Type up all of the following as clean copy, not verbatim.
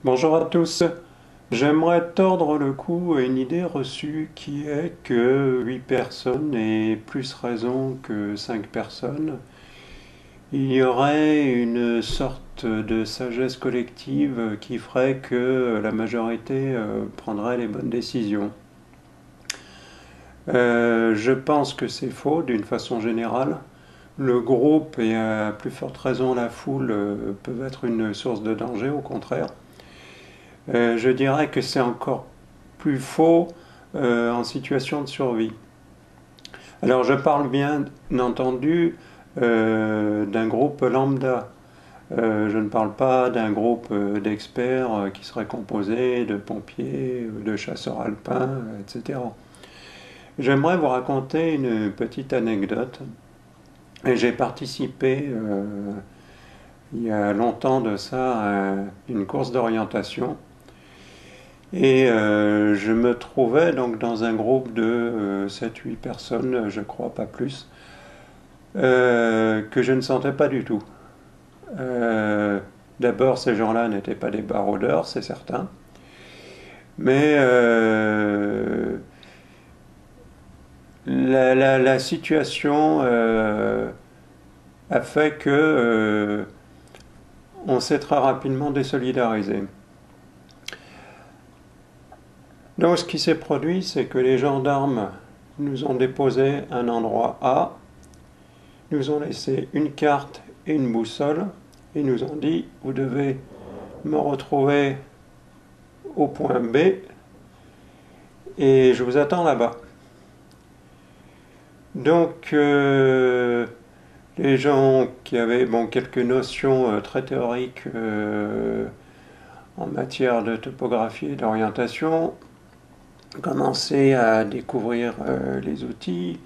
Bonjour à tous. J'aimerais tordre le cou à une idée reçue qui est que 8 personnes aient plus raison que 5 personnes. Il y aurait une sorte de sagesse collective qui ferait que la majorité prendrait les bonnes décisions. Je pense que c'est faux d'une façon générale. Le groupe et à plus forte raison la foule peuvent être une source de danger, au contraire. Je dirais que c'est encore plus faux en situation de survie. Alors je parle bien entendu d'un groupe lambda. Je ne parle pas d'un groupe d'experts qui serait composé de pompiers, de chasseurs alpins, etc. J'aimerais vous raconter une petite anecdote. J'ai participé il y a longtemps de ça à une course d'orientation. Et je me trouvais donc dans un groupe de 7-8 personnes, je crois, pas plus, que je ne sentais pas du tout. Euh, D'abord, ces gens-là n'étaient pas des baroudeurs, c'est certain, mais la situation a fait que on s'est très rapidement désolidarisé. Donc ce qui s'est produit, c'est que les gendarmes nous ont déposé à un endroit A, nous ont laissé une carte et une boussole et nous ont dit vous devez me retrouver au point B et je vous attends là-bas. Donc les gens qui avaient quelques notions très théoriques en matière de topographie et d'orientation commençaient à découvrir les outils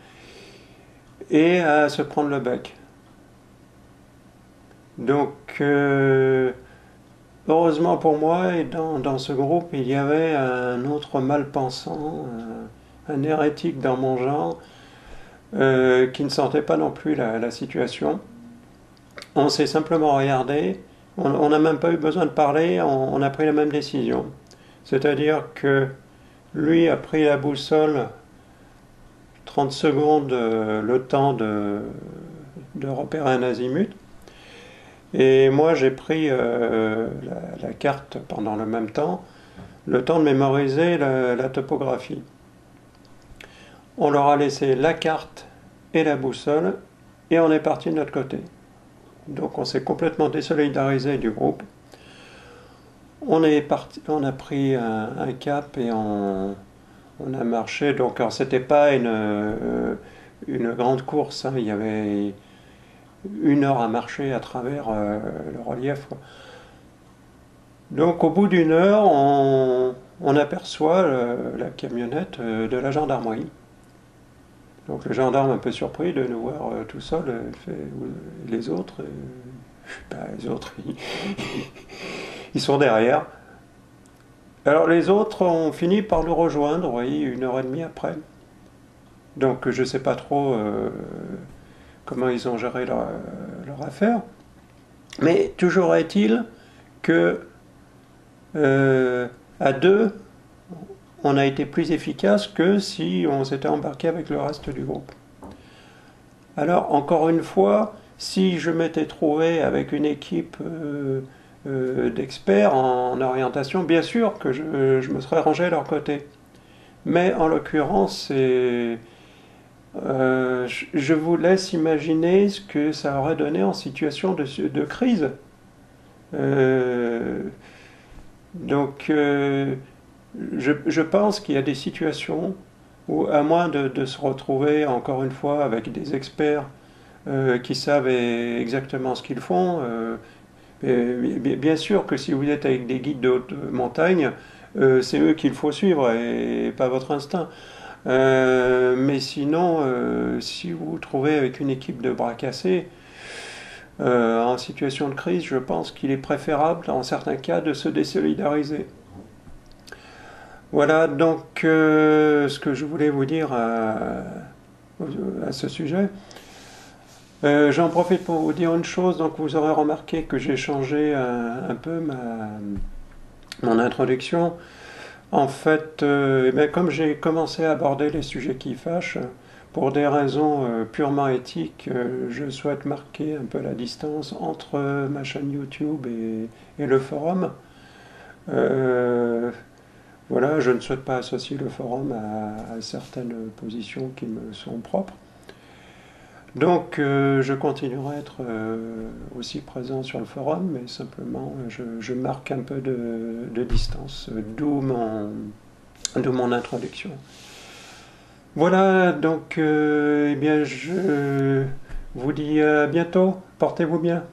et à se prendre le bec. Donc, heureusement pour moi, et dans ce groupe, il y avait un autre mal-pensant, un hérétique dans mon genre, qui ne sentait pas non plus la situation. On s'est simplement regardé, on n'a même pas eu besoin de parler, on a pris la même décision. C'est-à-dire que lui a pris la boussole 30 secondes, le temps de repérer un azimut. Et moi, j'ai pris la carte pendant le même temps, le temps de mémoriser la topographie. On leur a laissé la carte et la boussole et on est parti de notre côté. Donc on s'est complètement désolidarisé du groupe. On a pris un cap et on a marché. Donc c'était pas une grande course, hein. Il y avait 1 heure à marcher à travers le relief. Donc au bout d'une heure, on aperçoit la camionnette de la gendarmerie. Donc le gendarme un peu surpris de nous voir tout seul, fait les autres, les autres ils sont derrière. Alors les autres ont fini par le rejoindre, vous voyez, 1 heure et demie après. Donc je ne sais pas trop comment ils ont géré leur affaire. Mais toujours est-il que à deux, on a été plus efficace que si on s'était embarqué avec le reste du groupe. Alors, encore une fois, si je m'étais trouvé avec une équipe d'experts en orientation, bien sûr que je me serais rangé à leur côté. Mais en l'occurrence, je vous laisse imaginer ce que ça aurait donné en situation de crise. Euh, donc, je pense qu'il y a des situations où, à moins de se retrouver encore une fois avec des experts qui savent exactement ce qu'ils font, bien sûr que si vous êtes avec des guides de haute montagne, c'est eux qu'il faut suivre et pas votre instinct. Mais sinon, si vous vous trouvez avec une équipe de bras cassés, en situation de crise, je pense qu'il est préférable, dans certains cas, de se désolidariser. Voilà donc ce que je voulais vous dire à ce sujet. J'en profite pour vous dire une chose. Donc vous aurez remarqué que j'ai changé un peu mon introduction. En fait, eh bien, comme j'ai commencé à aborder les sujets qui fâchent, pour des raisons purement éthiques, je souhaite marquer un peu la distance entre ma chaîne YouTube et le forum. Euh, voilà, je ne souhaite pas associer le forum à certaines positions qui me sont propres. Donc, je continuerai à être aussi présent sur le forum, mais simplement, je marque un peu de distance, d'où mon introduction. Voilà, donc, eh bien, je vous dis à bientôt. Portez-vous bien.